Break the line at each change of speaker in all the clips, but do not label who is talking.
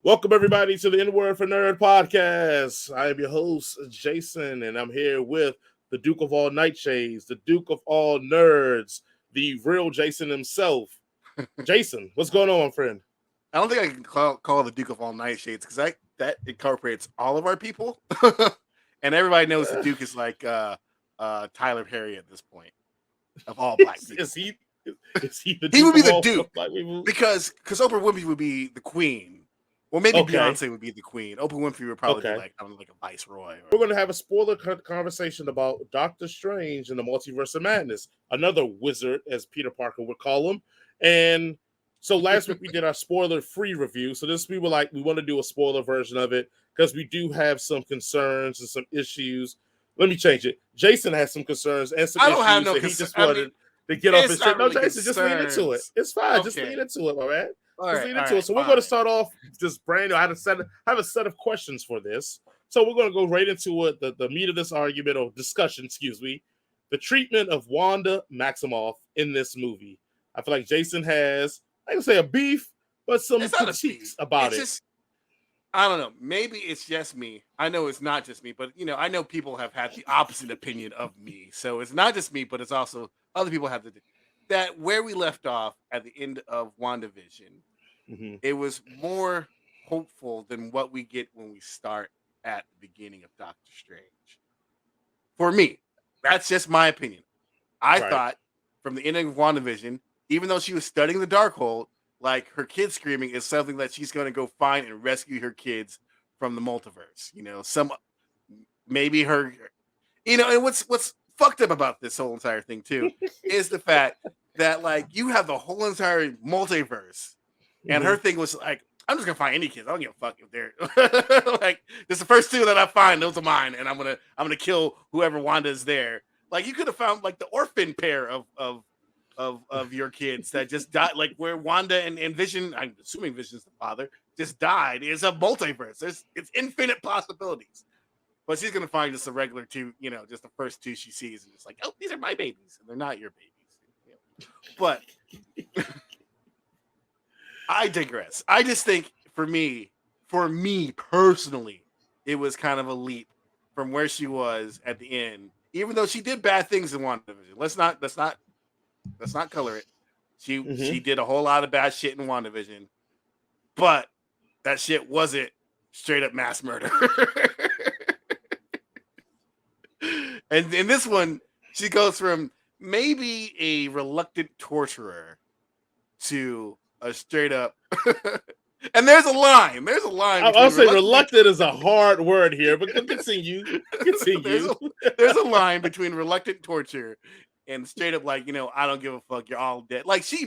Welcome everybody to the N Word for Nerd podcast. I am your host, Jason, and I'm here with the Duke of all Nightshades, the Duke of all Nerds, the real Jason himself. Jason, what's going on, friend?
I don't think I can call the Duke of all Nightshades because that incorporates all of our people, and everybody knows the Duke is like Tyler Perry at this point of all black people.
Is he the
He
Duke
would be
of
the
all
Duke
black people?
because Oprah Winfrey would be the queen. Well, maybe
Okay.
Beyonce would be the queen. Oprah Winfrey would probably be like like a viceroy.
We're going to have a spoiler conversation about Doctor Strange and the Multiverse of Madness, another wizard, as Peter Parker would call him. And so last week we did our spoiler-free review. So this we want to do a spoiler version of it because we do have some concerns and some issues. Let me change it. Jason has some concerns and some issues that he just wanted to get off his chest. No, Jason, just lean into it. It's fine. Okay. Just lean into it, my man. Let's lead into it. So we're going to start off just brand new. I have a set of questions for this. So we're going to go right into it. The meat of this argument or discussion, excuse me, the treatment of Wanda Maximoff in this movie. I feel like Jason has, I can say a beef, but some critiques about it.
I don't know. Maybe it's just me. I know it's not just me, but I know people have had the opposite opinion of me. So it's not just me, but it's also other people have that where we left off at the end of WandaVision. Mm-hmm. It was more hopeful than what we get when we start at the beginning of Doctor Strange. For me, that's just my opinion. I thought from the ending of WandaVision, even though she was studying the Darkhold, like her kid screaming is something that she's going to go find and rescue her kids from the multiverse. Maybe her, and what's fucked up about this whole entire thing too is the fact that like you have the whole entire multiverse. And her thing was like, I'm just gonna find any kids. I don't give a fuck if they're like, this is the first two that I find. Those are mine, and I'm gonna kill whoever Wanda is there. Like you could have found like the orphan pair of your kids that just died, like where Wanda and Vision. I'm assuming Vision's the father. Just died. It's a multiverse. It's infinite possibilities. But she's gonna find just a regular two. Just the first two she sees, and it's like, oh, these are my babies, and they're not your babies. But. I digress. I just think for me personally, it was kind of a leap from where she was at the end. Even though she did bad things in WandaVision, let's not color it. She did a whole lot of bad shit in WandaVision, but that shit wasn't straight up mass murder. And in this one, she goes from maybe a reluctant torturer to a straight up, and there's a line.
I'll say reluctant is a hard word here, but continue.
There's a line between reluctant torture and straight up like, I don't give a fuck. You're all dead. Like she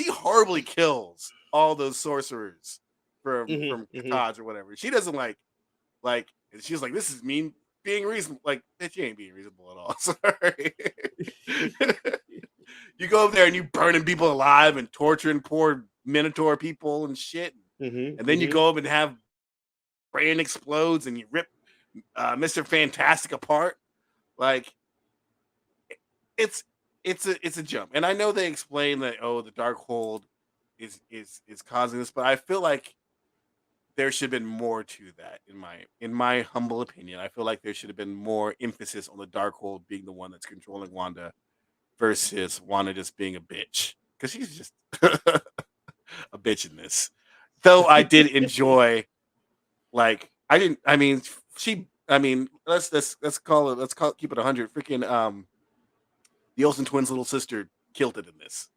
horribly kills all those sorcerers from Kataj or whatever. She doesn't like she's like, this is mean being reasonable. Like, bitch, you ain't being reasonable at all. Sorry. You go over there and you burning people alive and torturing poor Minotaur people and shit. And then you go up and have brain explodes and you rip Mr. Fantastic apart. Like it's a jump. And I know they explain that, the Darkhold is causing this, but I feel like there should have been more to that in my humble opinion. I feel like there should have been more emphasis on the Darkhold being the one that's controlling Wanda versus Wanda just being a bitch, because she's just a bitch in this. Though I did enjoy, let's keep it 100. Freaking the Olsen twins' little sister killed it in this.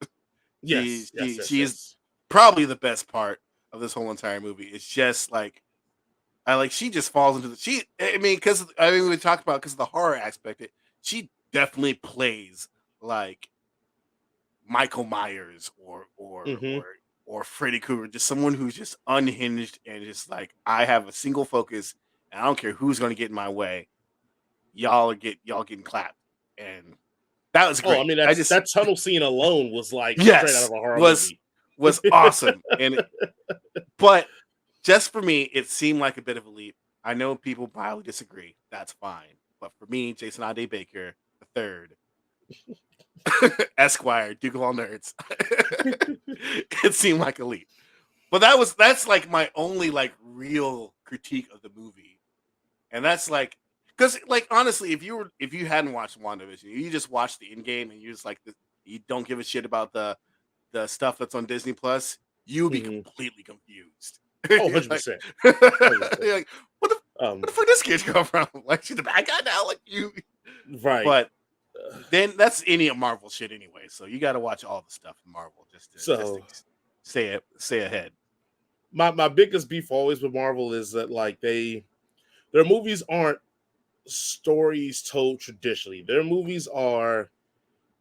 She's probably the best part of this whole entire movie. It's just she just falls into we talked about because of the horror aspect. She definitely plays like Michael Myers or Freddy Krueger, just someone who's just unhinged and just like, I have a single focus and I don't care who's going to get in my way. Y'all getting clapped, and that was great.
Oh, I mean, that tunnel scene alone was like straight out of a horror movie.
Was awesome, but just for me, it seemed like a bit of a leap. I know people probably disagree. That's fine, but for me, Jason Ade Baker the third. Esquire, Duke of all Nerds. It seemed like a leap. But that's like my only like real critique of the movie. And that's like, because like honestly, if you hadn't watched WandaVision, you just watched the in game and you just like you don't give a shit about the stuff that's on Disney Plus, you'll be
Mhm.
completely confused.
Oh,
You're like,
100%.
you're
100%.
like, where the fuck this kid come from? Like she's the bad guy now, like you.
Right.
But then that's any of Marvel shit anyway. So you got to watch all the stuff in Marvel just to
So
stay ahead.
my biggest beef always with Marvel is that like their movies aren't stories told traditionally. Their movies are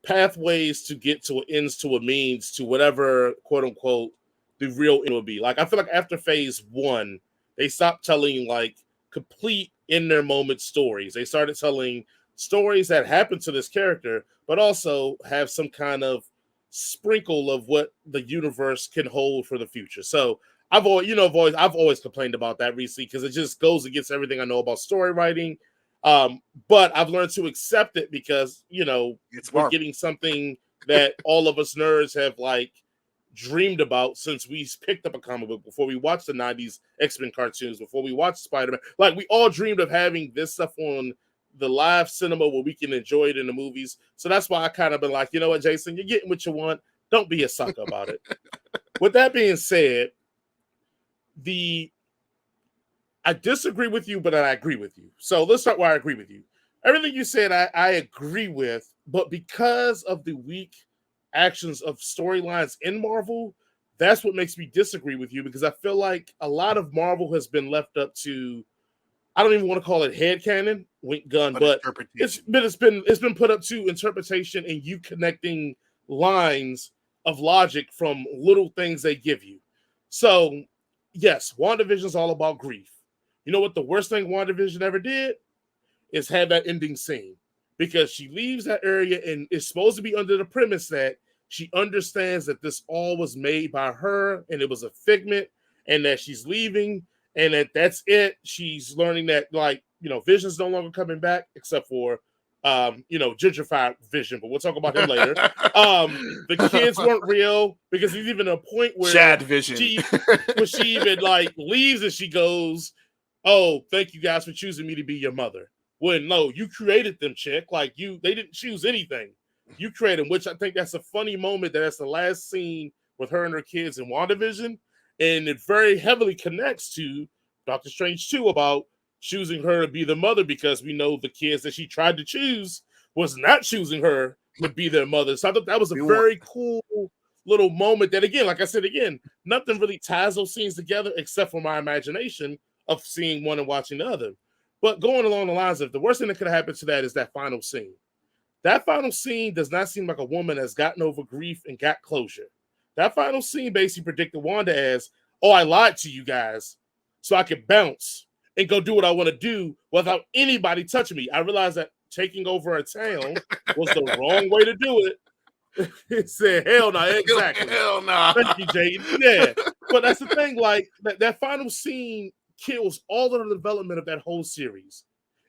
pathways to get to an ends to a means to whatever quote unquote the real end will be. Like I feel like after phase one, they stopped telling like complete in their moment stories. They started telling stories that happen to this character, but also have some kind of sprinkle of what the universe can hold for the future. So I've always complained about that recently because it just goes against everything I know about story writing. But I've learned to accept it because
It's
we're
Marvel.
getting something that all of us nerds have like dreamed about since we picked up a comic book, before we watched the 90s X-Men cartoons, before we watched Spider-Man. Like we all dreamed of having this stuff on the live cinema where we can enjoy it in the movies. So that's why I kind of been like, you know what, Jason, you're getting what you want. Don't be a sucker about it. With that being said, the I disagree with you, but I agree with you. So let's start where I agree with you. Everything you said, I agree with, but because of the weak actions of storylines in Marvel, that's what makes me disagree with you, because I feel like a lot of Marvel has been left up to, I don't even want to call it headcanon, wink gun,
But
but
interpretation.
it's been put up to interpretation and you connecting lines of logic from little things they give you. So yes, WandaVision is all about grief. You know what the worst thing WandaVision ever did is have that ending scene, because she leaves that area and is supposed to be under the premise that she understands that this all was made by her and it was a figment, and that she's leaving and that's it. She's learning that like, Vision's no longer coming back except for gentrified Vision, but we'll talk about him later. The kids weren't real, because there's even a point where
Shad Vision.
she even like leaves and she goes, "Oh, thank you guys for choosing me to be your mother." When no, you created them, chick. Like they didn't choose anything. You created them, which I think that's a funny moment. That's the last scene with her and her kids in WandaVision, and it very heavily connects to Doctor Strange 2 about choosing her to be the mother, because we know the kids that she tried to choose was not choosing her to be their mother. So I thought that was a very cool little moment that, again, like I said, again, nothing really ties those scenes together except for my imagination of seeing one and watching the other. But going along the lines of the worst thing that could happen to that is that final scene. That final scene does not seem like a woman has gotten over grief and got closure. That final scene basically predicted Wanda as, "Oh, I lied to you guys so I could bounce and go do what I want to do without anybody touching me. I realized that taking over a town was the wrong way to do it." It said, "Hell no," exactly.
Hell no.
Thank you, Jay. Yeah, but that's the thing. Like that final scene kills all of the development of that whole series.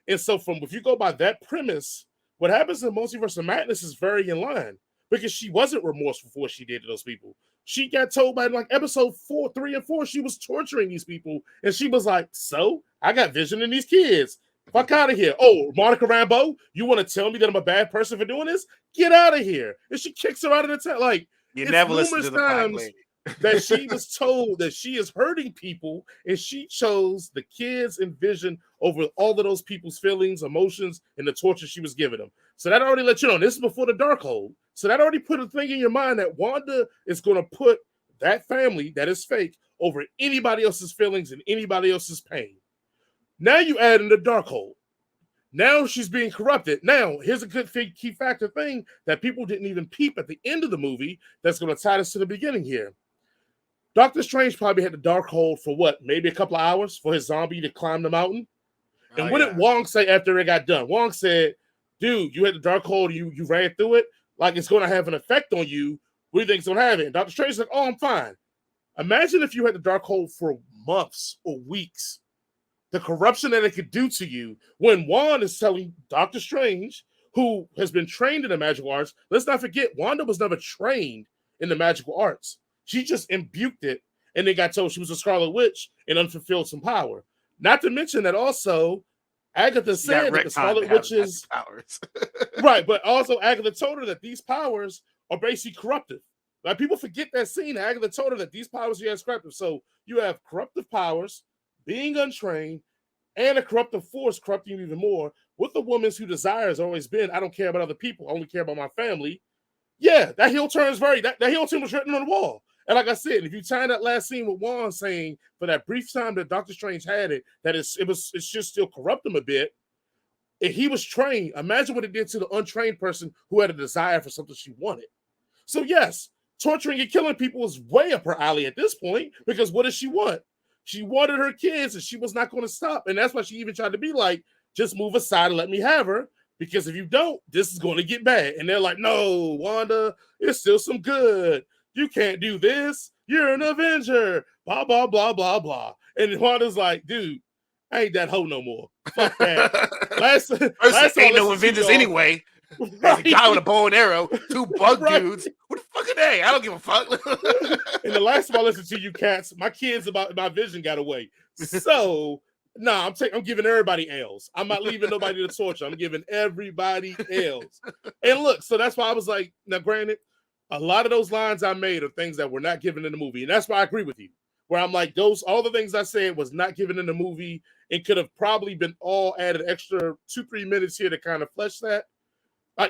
And so, from if you go by that premise, what happens in Multiverse of Madness is very in line, because she wasn't remorseful for what she did to those people. She got told by like episode 4, 3, and 4, she was torturing these people, and she was like, "So I got Vision in these kids. Fuck out of here. Oh, Monica Rambeau, you want to tell me that I'm a bad person for doing this? Get out of here." And she kicks her out of the town. Like,
You
it's
never listen
numerous
to the Black
times
Lady.
that she was told that she is hurting people, and she chose the kids and Vision over all of those people's feelings, emotions, and the torture she was giving them. So that already let you know, this is before the Darkhold. So that already put a thing in your mind that Wanda is going to put that family that is fake over anybody else's feelings and anybody else's pain. Now you add in the Darkhold. Now she's being corrupted. Now, here's a good key factor thing that people didn't even peep at the end of the movie that's going to tie us to the beginning here. Doctor Strange probably had the Darkhold for what, maybe a couple of hours for his zombie to climb the mountain. And what did Wong say after it got done? Wong said, "Dude, you had the Darkhold, you ran through it. Like, it's going to have an effect on you. What do you think it's going to have?" And Doctor Strange's like, "Oh, I'm fine." Imagine if you had the Darkhold for months or weeks. The corruption that it could do to you, when Wanda is telling Doctor Strange, who has been trained in the magical arts. Let's not forget, Wanda was never trained in the magical arts. She just imbued it and then got told she was a Scarlet Witch and unfulfilled some power. Not to mention that also Agatha said that the Scarlet Witches
powers.
right, but also Agatha told her that these powers are basically corruptive. Like people forget that scene. Agatha told her that these powers she has corruptive. So you have corruptive powers, being untrained, and a corruptive force corrupting you even more. With a woman whose desire has always been, I don't care about other people, I only care about my family. Yeah, that heel turn is that heel turn was written on the wall. And like I said, if you tie that last scene with Wanda saying for that brief time that Doctor Strange had it, that it's just still corrupt him a bit. If he was trained, imagine what it did to the untrained person who had a desire for something she wanted. So yes, torturing and killing people is way up her alley at this point, because what does she want? She wanted her kids and she was not going to stop. And that's why she even tried to be like, just move aside and let me have her. Because if you don't, this is going to get bad. And they're like, no, Wanda, it's still some good. You can't do this. You're an Avenger. Blah, blah, blah, blah, blah. And Wanda's like, dude, I ain't that hoe no more. Fuck that. last
ain't no Avengers anyway. Right. There's a guy with a bow and arrow, two bug dudes. What the fuck are they? I don't give a fuck.
And the last time I listened to you cats, my kids about my vision got away. So I'm giving everybody L's. I'm not leaving nobody to torture. I'm giving everybody L's. And look, so that's why I was like, now granted, a lot of those lines I made are things that were not given in the movie. And that's why I agree with you. Where I'm like, all the things I said was not given in the movie and could have probably been all added extra 2-3 minutes here to kind of flesh that.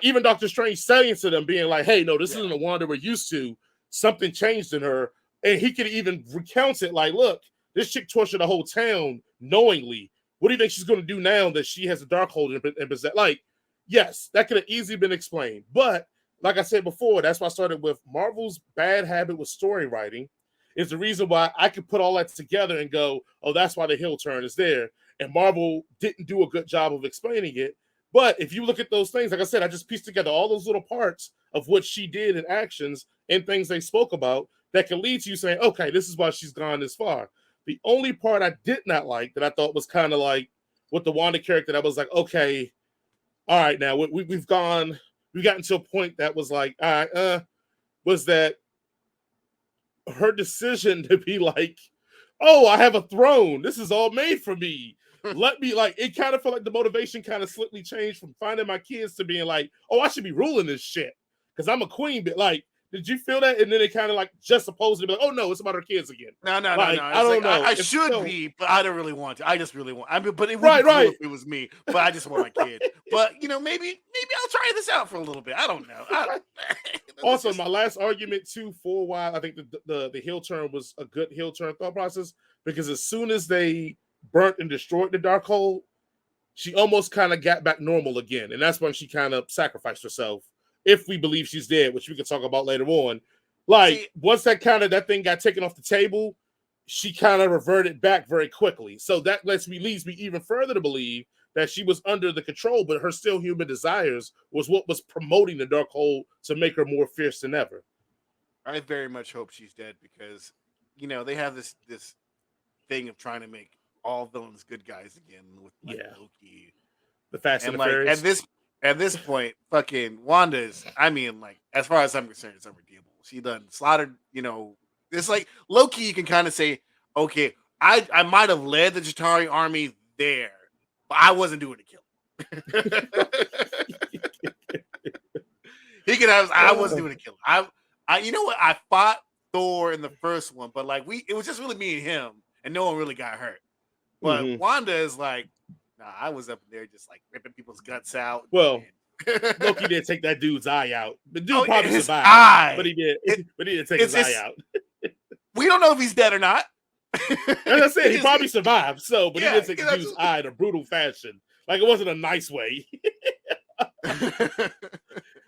Even Doctor Strange saying to them, being like, hey, no, this isn't the Wanda we're used to. Something changed in her. And he could even recount it like, look, this chick tortured the whole town knowingly. What do you think she's going to do now that she has a Darkhold and possess? Like, yes, that could have easily been explained. But like I said before, that's why I started with Marvel's bad habit with story writing is the reason why I could put all that together and go, oh, that's why the heel turn is there. And Marvel didn't do a good job of explaining it. But if you look at those things, like I said, I just pieced together all those little parts of what she did in actions and things they spoke about that can lead to you saying, okay, this is why she's gone this far. The only part I did not like that I thought was kind of like with the Wanda character, that was like, okay, all right, now we've gotten to a point that was like, all right, was that her decision to be like, oh, I have a throne. This is all made for me. Let me, like, it kind of felt like the motivation kind of slightly changed from finding my kids to being like, oh, I should be ruling this shit because I'm a queen. But like, did you feel that? And then it kind of like just supposed to be like, oh no, it's about her kids again.
No.
I don't know.
I should be, but I don't really want to. I just really want. I mean, but it would be cool if it was me. But I just want my kid. But maybe I'll try this out for a little bit. I don't know.
Also, my last argument too for a while, I think the heel turn was a good heel turn thought process because as soon as they burnt and destroyed the Darkhold, she almost kind of got back normal again, and that's when she kind of sacrificed herself. If we believe she's dead, which we can talk about later on, like once that thing got taken off the table, she kind of reverted back very quickly. So that leads me even further to believe that she was under the control, but her still human desires was what was promoting the Darkhold to make her more fierce than ever.
I very much hope she's dead because they have this thing of trying to make all villains good guys again with Loki,
the Fast and the Furious.
At this point, fucking Wanda's, I mean, like, as far as I'm concerned, it's unredeemable. She done slaughtered, it's like Loki, you can kind of say, okay, I might have led the Chitauri army there, but I wasn't doing the killing. I wasn't doing the killing. I you know what? I fought Thor in the first one, but like it was just really me and him, and no one really got hurt. But Wanda is like, nah, I was up there just like ripping people's guts out.
Well, Loki did take that dude's eye out. The dude probably survived, but he did. But he did take his eye out.
We don't know if he's dead or not.
As I said, he probably survived. So, but he did take the dude's eye in a brutal fashion. Like it wasn't a nice way.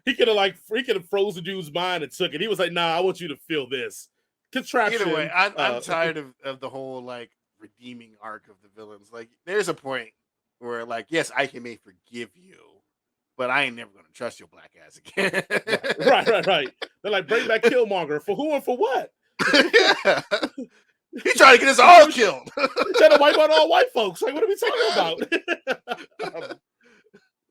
He could have froze the dude's mind and took it. He was like, "Nah, I want you to feel this." Contraption.
Either way, I'm tired of the whole like redeeming arc of the villains. Like, there's a point where, like, yes, I may forgive you, but I ain't never gonna trust your black ass again.
Right. They're like, bring back Killmonger for who and for what?
He trying to get us all killed.
He trying to wipe out all white folks. Like, what are we talking about?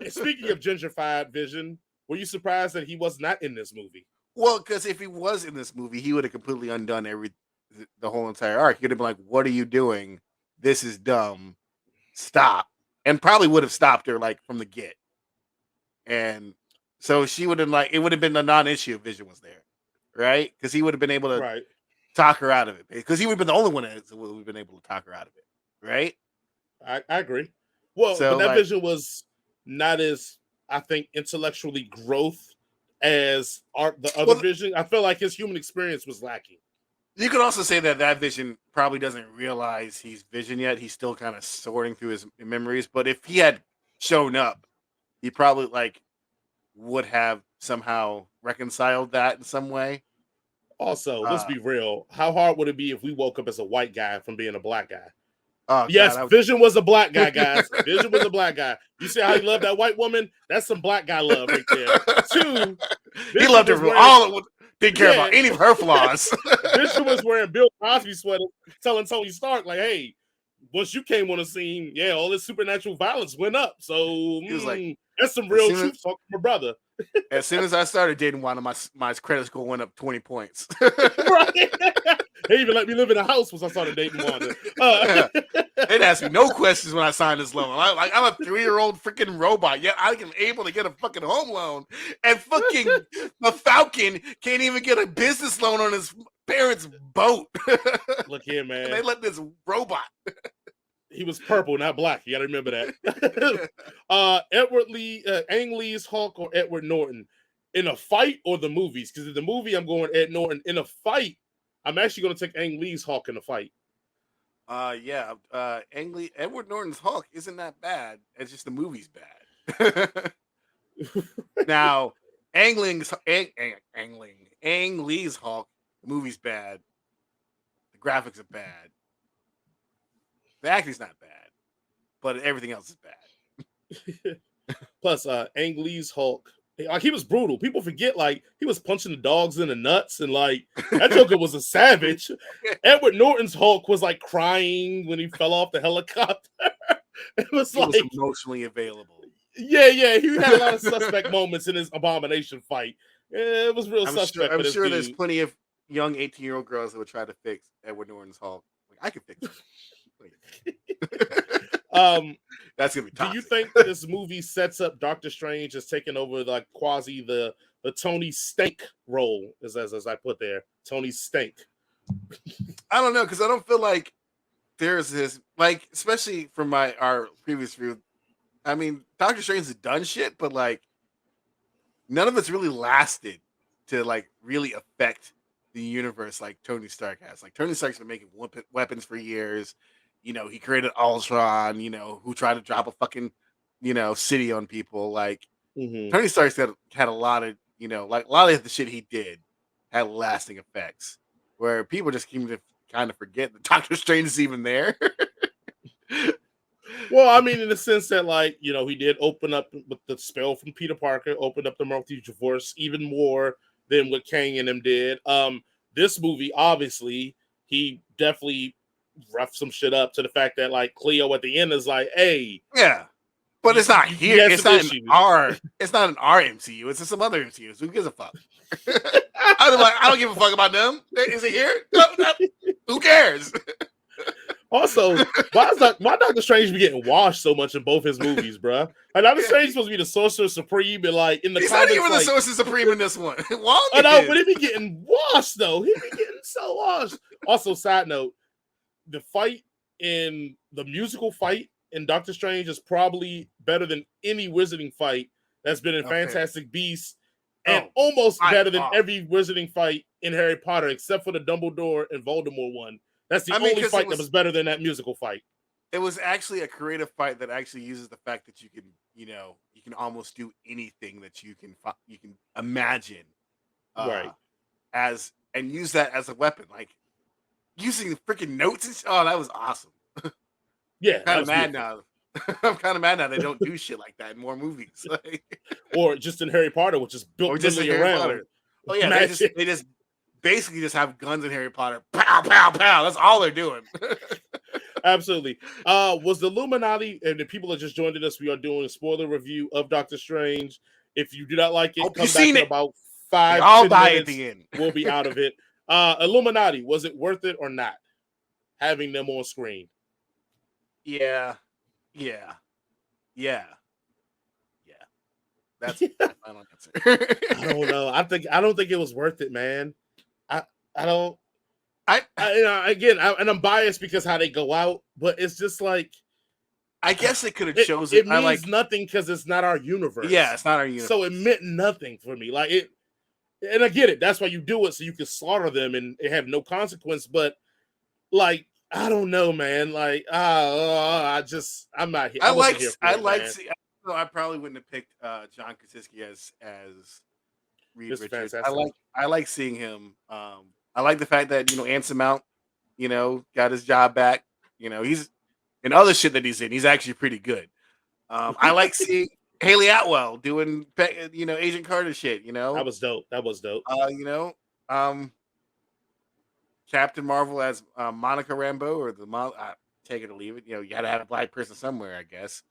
Speaking of gentrified Vision, were you surprised that he was not in this movie?
Well, because if he was in this movie, he would have completely undone the whole entire arc. He could have been like, "What are you doing? This is dumb. Stop!" And probably would have stopped her like from the get. And so she would have like it would have been a non-issue if Vision was there, right? Because he would have been able to
Right.
talk her out of it. Because he would have been the only one that would have been able to talk her out of it, right?
I agree. Well,
So
but that
like,
Vision was not as, I think, intellectually growth as the other
well,
Vision. I feel like his human experience was lacking.
you could also say that Vision probably doesn't realize he's Vision yet. He's still kind of sorting through his memories. But if he had shown up, he probably like would have somehow reconciled that in some way.
Also, let's be real. How hard would it be if we woke up as a white guy from being a black guy?
Oh,
yes,
God,
Vision was a black guy, guys. Vision was a black guy. You see how he loved that white woman? That's some black guy love right there. Two,
he loved her for all. Didn't care about any of her flaws.
Vision was wearing Bill Cosby sweater, telling Tony Stark, like, "Hey, once you came on the scene, yeah, all this supernatural violence went up. So
he was like,
that's some real truth talk from my brother."
As soon as I started dating Wanda, my credit score went up 20 points.
Right. They even let me live in a house once I started dating Wanda.
They didn't ask me no questions when I signed this loan. I'm a 3-year-old freaking robot. Yet I am able to get a fucking home loan. And fucking the Falcon can't even get a business loan on his parents' boat.
Look here, man.
And they let this robot.
He was purple, not black. You got to remember that. Ang Lee's Hulk or Edward Norton in a fight or the movies? Because in the movie, I'm going Ed Norton. In a fight, I'm actually going to take Ang Lee's Hulk in a fight.
Yeah. Edward Norton's Hulk isn't that bad. It's just the movie's bad. Now, Ang Lee's Hulk, the movie's bad. The graphics are bad. The acting's not bad, but everything else is bad.
Plus, Ang Lee's Hulk, like he was brutal. People forget, like he was punching the dogs in the nuts, and like that Joker was a savage. Edward Norton's Hulk was like crying when he fell off the helicopter. It was
he
like
was emotionally available.
Yeah, he had a lot of suspect moments in his Abomination fight. It was real suspect.
I'm sure there's plenty of young 18-year-old girls that would try to fix Edward Norton's Hulk. Like, I could fix it. That's gonna be toxic.
Do you think this movie sets up Doctor Strange as taking over like quasi the Tony Stank role, as I put there, Tony Stank?
I don't know, because I don't feel like there's this, like, especially from our previous review. I mean, Doctor Strange has done shit, but like none of it's really lasted to like really affect the universe like Tony Stark has. Like Tony Stark's been making weapons for years. You know, he created Ultron, who tried to drop a fucking, city on people. Like, Tony Stark's had a lot of, like a lot of the shit he did had lasting effects where people just seem to kind of forget that Doctor Strange is even there.
Well, I mean, in the sense that, like, he did open up with the spell from Peter Parker, opened up the multiverse even more than what Kang and them did. This movie, obviously, he definitely rough some shit up to the fact that like Cleo at the end is like, hey,
yeah, but it's not here. It's not in our MCU. It's in some other MCUs. Who gives a fuck? I don't give a fuck about them. Is it here? No. Who cares?
Also, why Doctor Strange be getting washed so much in both his movies, bro? Like Doctor Strange is supposed to be the Sorcerer Supreme, and like in the
he's
comics,
not even
like,
the Sorcerer Supreme in this one.
I know, but he be getting washed though. He be getting so washed. Also, side note. The fight in the musical fight in Doctor Strange is probably better than any wizarding fight that's been in Fantastic Beasts, and almost better than every wizarding fight in Harry Potter, except for the Dumbledore and Voldemort one. That's the only fight that was better than that musical fight.
It was actually a creative fight that actually uses the fact that you can, you can almost do anything that you can imagine,
right?
And use that as a weapon, like. Using the freaking notes and oh, that was awesome.
Yeah,
kind of mad now. I'm kind of mad now they don't do shit like that in more movies,
or just in Harry Potter, which is built really around.
Potter. Oh yeah, they just basically just have guns in Harry Potter. Pow, pow, pow. That's all they're doing.
Absolutely. Was the Illuminati, and the people that just joined us, we are doing a spoiler review of Doctor Strange. If you do not like it, come back in about 5
I'll die
minutes.
at the end.
We'll be out of it. Illuminati, was it worth it or not having them on screen?
Yeah. That's my final answer.
I don't know. I don't think it was worth it, man. I don't. Again, and I'm biased because how they go out, but it's just like
I guess it could have
it
chosen.
means nothing because it's not our universe.
Yeah, it's not our universe.
So it meant nothing for me. Like it, and I get it. That's why you do it so you can slaughter them and it have no consequence. But like, I don't know, man. Like, I'm not here.
I probably wouldn't have picked John Krasinski as Reed
It's
Richards.
fantastic.
I like seeing him. I like the fact that Anson Mount, got his job back. He's in other shit that he's in. He's actually pretty good. I like seeing Haley Atwell doing Agent Carter shit.
That was dope.
Captain Marvel as Monica Rambeau or take it or leave it. You got to have a black person somewhere, I guess.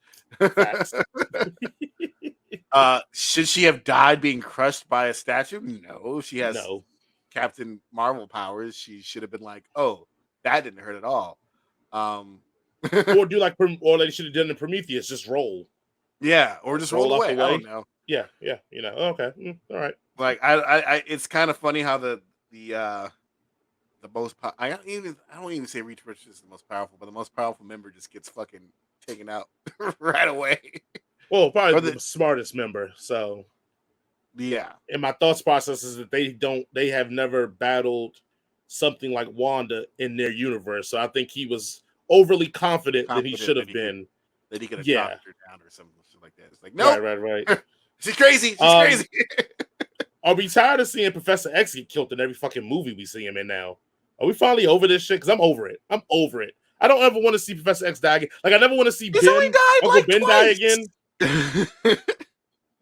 Should she have died being crushed by a statue? No, she has Captain Marvel powers. She should have been like, oh, that didn't hurt at all.
Or do or they should have done in Prometheus, just roll.
Yeah, or just roll away. I don't know.
Yeah. Okay, all right.
Like I it's kind of funny how the most I don't even say Reed Richards is the most powerful, but the most powerful member just gets fucking taken out right away.
Well, probably the smartest member. So
yeah.
And my thoughts process is that they have never battled something like Wanda in their universe. So I think he was overly confident that he should have been.
That he could have knocked her down or something like that. It's like, no,
right.
She's crazy. She's crazy.
Are we tired of seeing Professor X get killed in every fucking movie we see him in now? Are we finally over this shit? Because I'm over it. I don't ever want to see Professor X die again. Like, I never want to see Uncle Ben die again.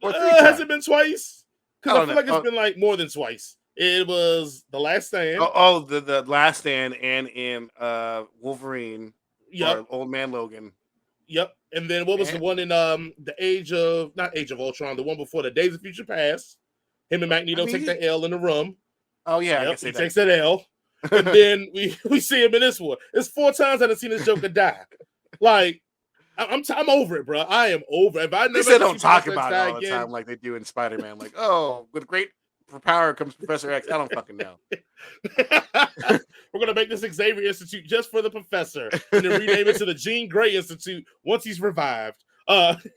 Has it been twice? Because I feel like it's been like more than twice. It was The Last Stand.
The Last Stand and in Wolverine.
Yep.
Old Man Logan.
Yep. And then what was the one in not Age of Ultron, the one before the Days of Future Past? Him and Magneto take the L in the room. Oh yeah, I guess he takes that L. And then we see him in this one. It's 4 times I've seen this Joker die. Like, I'm over it, bro. I am over it. If I never
don't talk about it all the time like they do in Spider-Man. Like, oh, with great power comes Professor X. I don't fucking know.
We're gonna make this Xavier Institute just for the professor, and then rename it to the Jean Grey Institute once he's revived.
Honestly,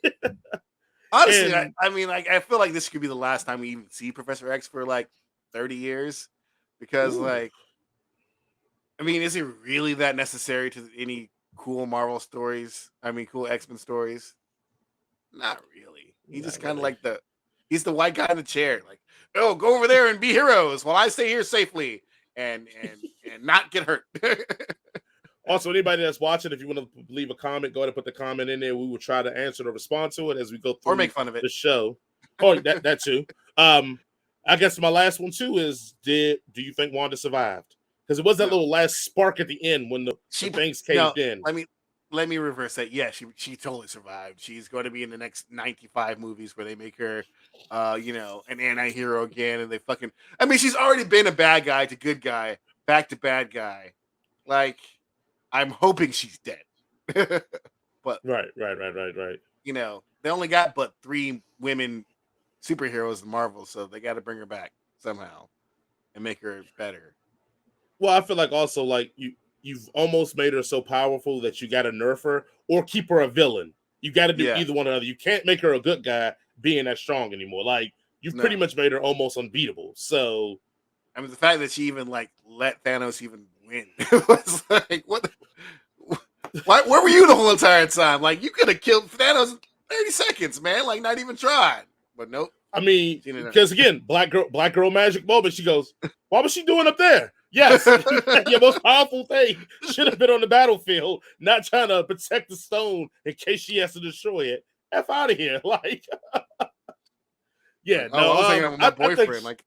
I feel like this could be the last time we even see Professor X for like 30 years, because is it really that necessary to any cool Marvel stories? Cool X-Men stories? Not really. He's just kind of like he's the white guy in the chair. Like, oh, go over there and be heroes while I stay here safely and not get hurt.
Also, anybody that's watching, if you want to leave a comment, go ahead and put the comment in there. We will try to answer or respond to it as we go through
or make fun of it.
The show. Oh, that too. I guess my last one too is: do you think Wanda survived? Because it was that little last spark at the end when the things caved in.
Let me reverse that. Yeah, she totally survived. She's going to be in the next 95 movies where they make her, an anti-hero again, and they fucking. She's already been a bad guy to good guy, back to bad guy. Like, I'm hoping she's dead. But
right.
They only got but 3 women superheroes in Marvel, so they got to bring her back somehow and make her better.
Well, I feel like also like you've almost made her so powerful that you got to nerf her or keep her a villain. You got to do either one or other. You can't make her a good guy being that strong anymore. Like, you've pretty much made her almost unbeatable. So,
the fact that she even like let Thanos even win was like, what? Where were you the whole entire time? Like, you could have killed Thanos in 30 seconds, man. Like, not even tried. But nope.
Because again, black girl magic moment. She goes, "What was she doing up there?" Yes, your most powerful thing should have been on the battlefield, not trying to protect the stone in case she has to destroy it. F out of here, like. Yeah,
I was thinking of my boyfriend.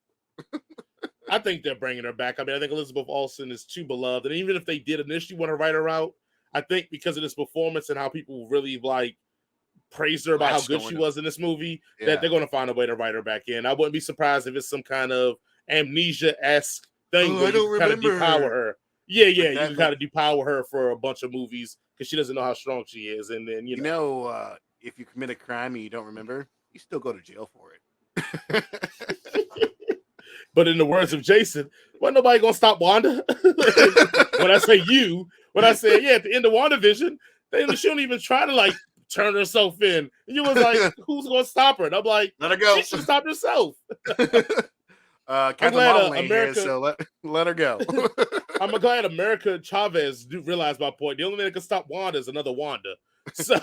I think they're bringing her back. I think Elizabeth Olsen is too beloved, and even if they did initially want to write her out, I think because of this performance and how people really praised her about how good she was in this movie, that they're going to find a way to write her back in. I wouldn't be surprised if it's some kind of Amnesia-esque thing where
I
you
don't
can kind of
remember
depower
her.
her. Yeah,
Like
you can kind of depower her for a bunch of movies because she doesn't know how strong she is, and then
if you commit a crime and you don't remember, you still go to jail for it.
But in the words of Jason, wasn't nobody gonna stop Wanda? When I say you, when I say at the end of WandaVision, she don't even try to like turn herself in. And you was like, who's gonna stop her? And I'm like,
Let her go.
she should have stopped herself. I'm
Captain
glad
Marvel ain't
America.
here, so let her go.
I'm glad America Chavez do realize my point. The only thing that can stop Wanda is another Wanda. So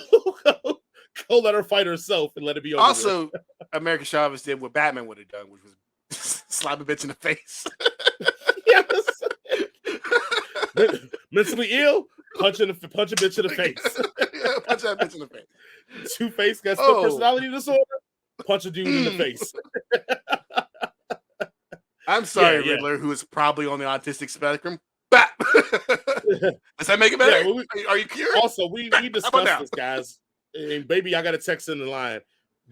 go let her fight herself and let it be over
Also,
with.
America Chavez did what Batman would have done, which was slap a bitch in the face.
Yes. Mentally ill, punch a bitch in the face.
Yeah, punch that bitch in the face.
Two-Face got split personality disorder. Punch a dude in the face.
I'm sorry,
Yeah.
Riddler, who is probably on the autistic spectrum. Bap! Does that make it better?
Yeah, well,
are you curious?
Also, we discussed this, guys. And baby, I got a text in the line.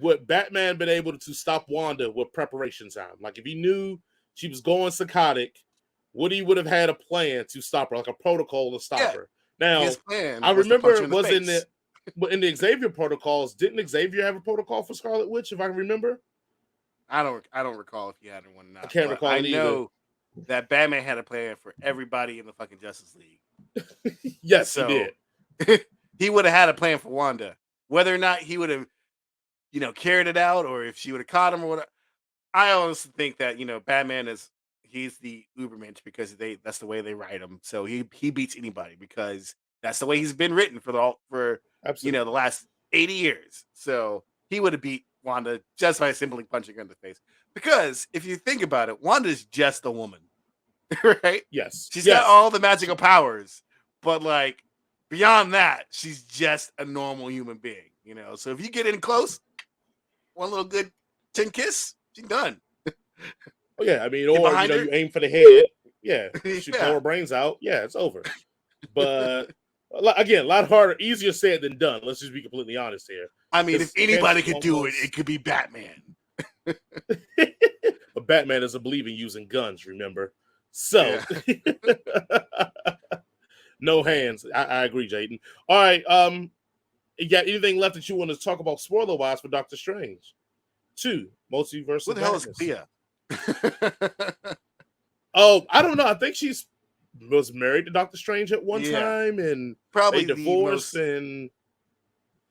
Would Batman been able to stop Wanda with preparation time? Like if he knew she was going psychotic, would he would have had a plan to stop her, like a protocol to stop her? Now,
his plan
I
was
remember
to punch her
it was in the Xavier protocols. Didn't Xavier have a protocol for Scarlet Witch? If I remember,
I don't recall if he had one or not.
I can't recall it either.
I know that Batman had a plan for everybody in the fucking Justice League.
Yes, he
did. He would have had a plan for Wanda. Whether or not he would have, carried it out, or if she would have caught him or whatever. I honestly think that Batman he's the Ubermensch because that's the way they write him. So he beats anybody because that's the way he's been written for the last 80 years. So he would have beat Wanda just by simply punching her in the face. Because if you think about it, Wanda's just a woman, right?
Yes,
she's got all the magical powers, but like beyond that, she's just a normal human being. So if you get in close, one little good chin kiss, she's done.
Oh yeah, I mean, or you aim for the head, shoot blow her brains out, it's over. But again, a lot harder, easier said than done. Let's just be completely honest here.
I mean, if anybody could do it, it could be Batman.
But Batman doesn't believe in using guns, remember? So, no hands. I agree, Jaden. All right, you got anything left that you want to talk about spoiler-wise for Doctor Strange? 2, Multiverse of Madness.
What the hell is Clea?
Oh, I don't know. I think she was married to Doctor Strange at one time, and
probably
they divorced, and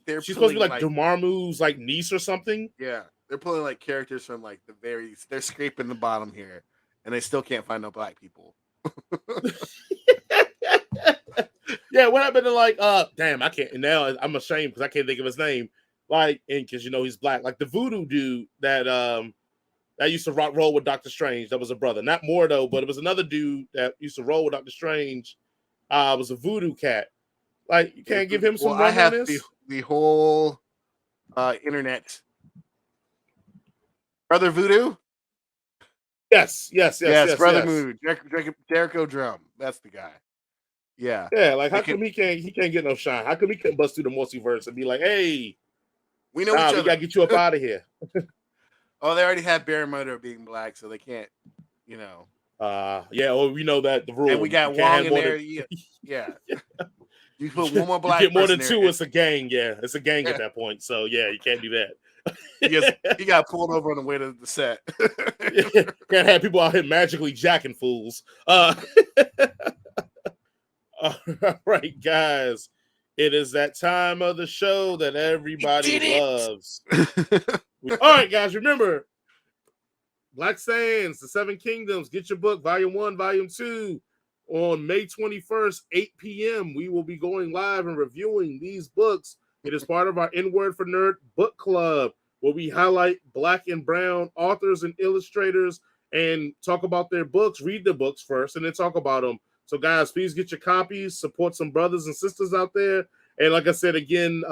she's supposed to be like Dormammu's like niece or something.
Yeah, they're pulling like characters from like they're scraping the bottom here, and they still can't find no black people.
Yeah, what happened to like damn, I can't, and now I'm ashamed because I can't think of his name. Like, and because he's black, like the voodoo dude that used to roll with Doctor Strange. That was a brother, not Mordo, but it was another dude that used to roll with Doctor Strange. Was a voodoo cat. Like, you can't give him some run
I have
on this?
The whole internet. Brother Voodoo?
Yes,
Brother Voodoo. Jericho Drum. That's the guy. Yeah.
Yeah, like how come he can't get no shine? How come he can't bust through the multiverse and be like, hey,
we know each other.
We gotta get you up out of here.
Oh, they already have Barramundo being black, so they can't,
well, we know that the rule.
And we got Wong in there. Yeah. You put one more black.
You get more than two, it's a gang. Yeah, it's a gang at that point. So yeah, you can't do that.
He got pulled over on the way to the set.
Can't have people out here magically jacking fools. All right, guys. It is that time of the show that everybody loves. All right, guys, remember, Black Sands, The Seven Kingdoms, get your book, Volume 1, Volume 2, on May 21st, 8 p.m. We will be going live and reviewing these books. It is part of our N-Word for Nerd book club, where we highlight Black and brown authors and illustrators and talk about their books, read the books first, and then talk about them. So, guys, please get your copies, support some brothers and sisters out there. And like I said, again,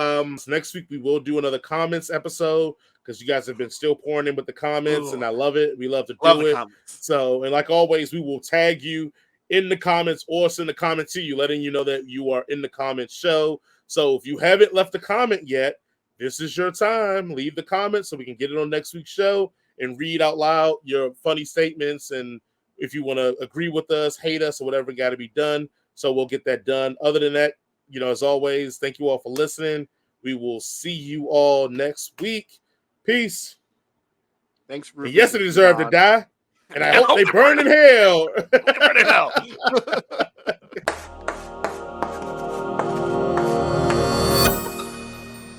next week we will do another comments episode because you guys have been still pouring in with the comments, and I love it. We love to do it. Comments. So, and like always, we will tag you in the comments or send a comment to you, letting you know that you are in the comments show. So if you haven't left a comment yet, this is your time. Leave the comments so we can get it on next week's show and read out loud your funny statements and if you want to agree with us, hate us, or whatever got to be done. So we'll get that done. Other than that, as always, thank you all for listening. We will see you all next week. Peace.
Thanks for
And yes, they deserve to die. And I hope they burn in hell.
Burn in hell.